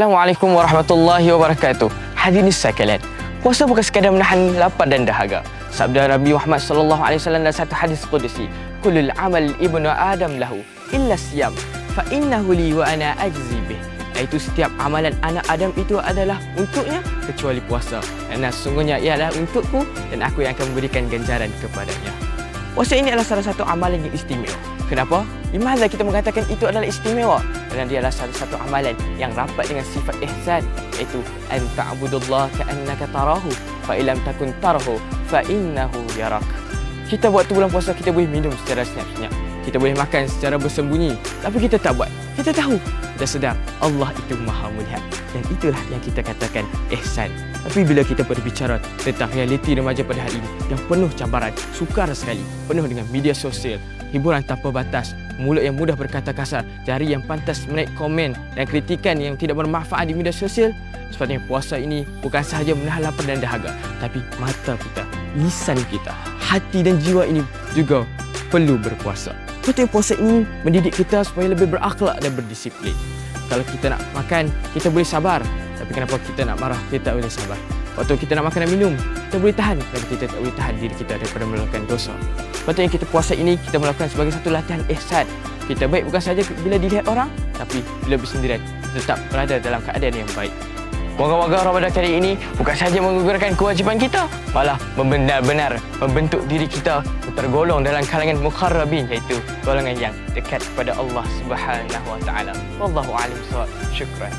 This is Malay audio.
Assalamualaikum warahmatullahi wabarakatuh. Hadirin sekalian, puasa bukan sekadar menahan lapar dan dahaga. Sabda Nabi Muhammad sallallahu alaihi wasallam dalam satu hadis qudsi, "Kullul amal ibnu Adam lahu illa siyam, fa innahu li wa ana ajzi bih." Iaitu setiap amalan anak Adam itu adalah untuknya kecuali puasa. Dan sesungguhnya ia adalah untukku dan aku yang akan memberikan ganjaran kepadanya. Puasa ini adalah salah satu amalan yang istimewa. Kenapa? Limadha kita mengatakan itu adalah istimewa? Kerana dia adalah salah satu amalan yang rapat dengan sifat ihsan, iaitu an ta'budullah ka'annaka tarahu fa illam takun tarahu fa innahu yarak. Kita buat tu bulan puasa, kita boleh minum secara senyap-senyap. Kita boleh makan secara bersembunyi, tapi kita tak buat. Kita tahu, kita sedar Allah itu Maha melihat, dan itulah yang kita katakan ihsan. Tapi bila kita berbicara tentang realiti remaja pada hari ini yang penuh cabaran, sukar sekali, penuh dengan media sosial, hiburan tanpa batas, mulut yang mudah berkata kasar, jari yang pantas menaik komen dan kritikan yang tidak bermanfaat di media sosial, sepatutnya puasa ini bukan sahaja menahan lapar dan dahaga, tapi mata kita, lisan kita, hati dan jiwa ini juga perlu berpuasa. Sepatutnya puasa ini mendidik kita supaya lebih berakhlak dan berdisiplin. Kalau kita nak makan, kita boleh sabar. Tapi kenapa kita nak marah, kita tak boleh sabar. Waktu kita nak makan dan minum, kita boleh tahan. Tapi kita tak boleh tahan diri kita daripada melakukan dosa. Sepatutnya kita puasa ini, kita melakukan sebagai satu latihan ihsan. Kita baik bukan saja bila dilihat orang, tapi bila bersendirian, tetap berada dalam keadaan yang baik. Moga-moga Ramadan kali ini bukan sahaja menggugurkan kewajipan kita, malah benar-benar membentuk diri kita tergolong dalam kalangan muqarrabin, iaitu golongan yang dekat kepada Allah Subhanahu wa taala. Wallahu a'lam bissawab. Syukran.